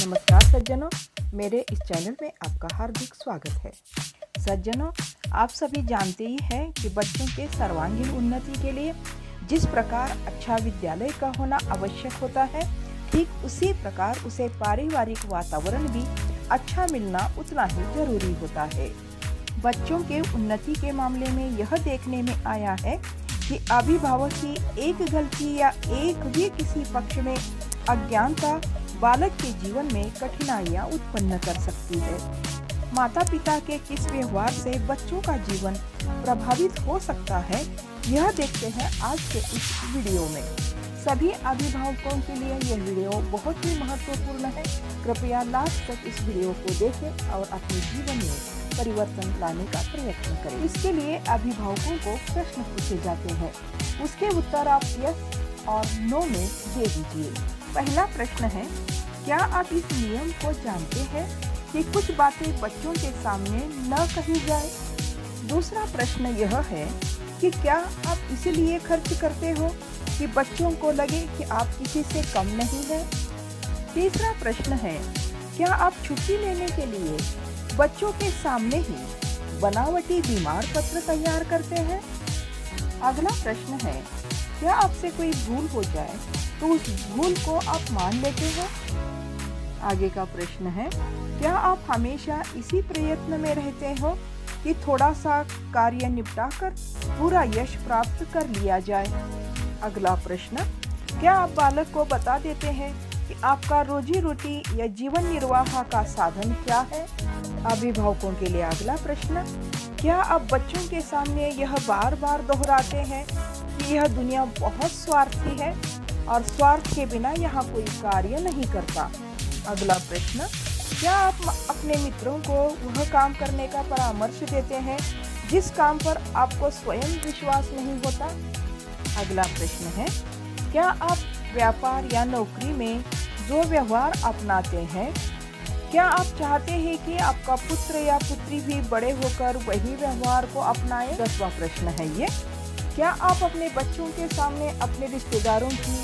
नमस्कार सज्जनों, मेरे इस चैनल में आपका हार्दिक स्वागत है। सज्जनों, आप सभी जानते ही हैं कि बच्चों के सर्वांगीण उन्नति के लिए जिस प्रकार अच्छा विद्यालय का होना आवश्यक होता है, ठीक उसी प्रकार उसे पारिवारिक वातावरण भी अच्छा मिलना उतना ही जरूरी होता है। बच्चों के उन्नति के मामले में यह देखने में आया है कि अभिभावक की एक गलती या एक भी किसी पक्ष में अज्ञानता बालक के जीवन में कठिनाइयां उत्पन्न कर सकती है। माता पिता के किस व्यवहार से बच्चों का जीवन प्रभावित हो सकता है, यह देखते हैं आज के इस वीडियो में। सभी अभिभावकों के लिए यह वीडियो बहुत ही महत्वपूर्ण है। कृपया लास्ट तक इस वीडियो को देखें और अपने जीवन में परिवर्तन लाने का प्रयत्न करें। इसके लिए अभिभावकों को प्रश्न पूछे जाते हैं, उसके उत्तर आप यस और नो में दे दीजिए। पहला प्रश्न है, क्या आप इस नियम को जानते हैं कि कुछ बातें बच्चों के सामने न कही जाए? दूसरा प्रश्न यह है कि क्या आप इसलिए खर्च करते हो कि बच्चों को लगे कि आप किसी से कम नहीं हैं? तीसरा प्रश्न है, क्या आप छुट्टी लेने के लिए बच्चों के सामने ही बनावटी बीमार पत्र तैयार करते हैं? अगला प्रश्न है, क्या आपसे कोई भूल हो जाए तो उस भूल को आप मान लेते हो? आगे का प्रश्न है, क्या आप हमेशा इसी प्रयत्न में रहते हो कि थोड़ा सा कार्य निपटाकर पूरा यश प्राप्त कर लिया जाए? अगला प्रश्न, क्या आप बालक को बता देते हैं कि आपका रोजी रोटी या जीवन निर्वाह का साधन क्या है? अभिभावकों के लिए अगला प्रश्न, क्या आप बच्चों के सामने यह बार बार दोहराते हैं कि यह दुनिया बहुत स्वार्थी है और स्वार्थ के बिना यहाँ कोई कार्य नहीं करता? अगला प्रश्न, क्या आप अपने मित्रों को वह काम करने का परामर्श देते हैं जिस काम पर आपको स्वयं विश्वास नहीं होता? अगला प्रश्न है, क्या आप व्यापार या नौकरी में जो व्यवहार अपनाते हैं, क्या आप चाहते हैं कि आपका पुत्र या पुत्री भी बड़े होकर वही व्यवहार को अपनाए? 10वां प्रश्न है ये, क्या आप अपने बच्चों के सामने अपने रिश्तेदारों की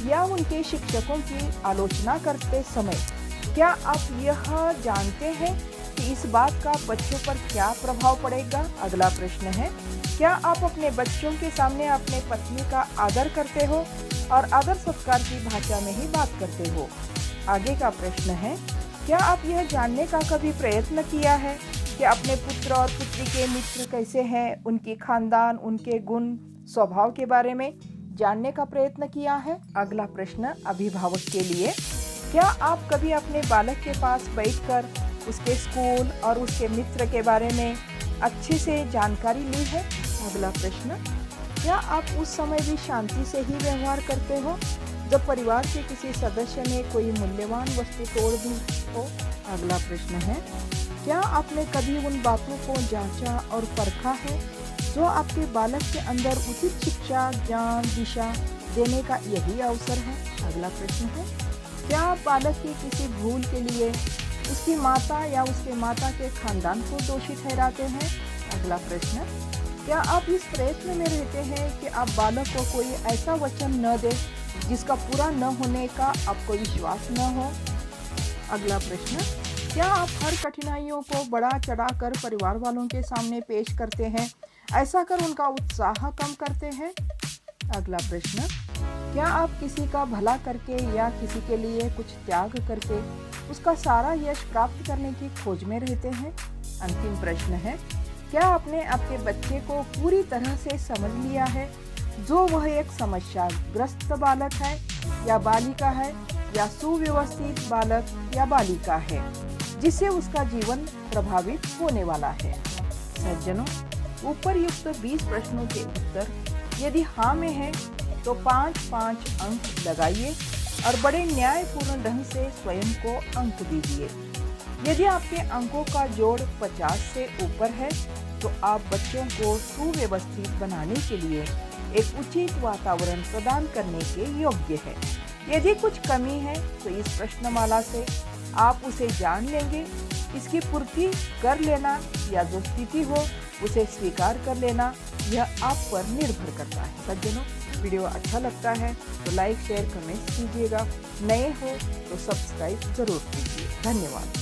या उनके शिक्षकों की आलोचना करते समय क्या आप यह जानते हैं कि इस बात का बच्चों पर क्या प्रभाव पड़ेगा? अगला प्रश्न है, क्या आप अपने बच्चों के सामने अपने पत्नी का आदर करते हो और आदर सत्कार की भाषा में ही बात करते हो? आगे का प्रश्न है, क्या आप यह जानने का कभी प्रयत्न किया है कि अपने पुत्र और पुत्री के मित्र कैसे हैं, उनकी खानदान, उनके गुण, स्वभाव के बारे में जानने का प्रयत्न किया है? अगला प्रश्न अभिभावक के लिए, क्या आप कभी अपने बालक के पास बैठकर उसके स्कूल और उसके मित्र के बारे में अच्छे से जानकारी ली है? अगला प्रश्न, क्या आप उस समय भी शांति से ही व्यवहार करते हो जब परिवार के किसी सदस्य ने कोई मूल्यवान वस्तु तोड़ दी हो? अगला प्रश्न है, क्या आपने कभी उन बातों को जांचा और परखा है जो आपके बालक के अंदर उचित शिक्षा, ज्ञान, दिशा देने का यही अवसर है? अगला प्रश्न है, क्या आप बालक की किसी भूल के लिए उसकी माता या उसके माता के खानदान को दोषी ठहराते हैं? अगला प्रश्न, क्या आप इस प्रयत्न में रहते हैं कि आप बालक को कोई ऐसा वचन न दें जिसका पूरा न होने का आपको विश्वास न हो? अगला प्रश्न, क्या आप हर कठिनाइयों को बढ़ा चढ़ाकर परिवार वालों के सामने पेश करते हैं, ऐसा कर उनका उत्साह कम करते हैं? अगला प्रश्न, क्या आप किसी का भला करके या किसी के लिए कुछ त्याग करके उसका सारा यश प्राप्त करने की खोज में रहते हैं? अंतिम प्रश्न है, क्या आपने आपके बच्चे को पूरी तरह से समझ लिया है, जो वह एक समस्याग्रस्त बालक है या बालिका है या सुव्यवस्थित बालक या बालिका है जिससे उसका जीवन प्रभावित होने वाला है? सज्जनों, ऊपर्युक्त 20 प्रश्नों के उत्तर यदि हाँ में है तो 5-5 अंक लगाइए और बड़े न्यायपूर्ण ढंग से स्वयं को अंक दीजिए। यदि आपके अंकों का जोड़ 50 से ऊपर है तो आप बच्चों को सुव्यवस्थित बनाने के लिए एक उचित वातावरण प्रदान करने के योग्य है। यदि कुछ कमी है तो इस प्रश्नमाला से आप उसे जान लेंगे। इसकी पूर्ति कर लेना या जो स्थिति हो उसे स्वीकार कर लेना, यह आप पर निर्भर करता है। सज्जनों, वीडियो अच्छा लगता है तो लाइक शेयर कमेंट कीजिएगा। नए हो तो सब्सक्राइब ज़रूर कीजिए। धन्यवाद।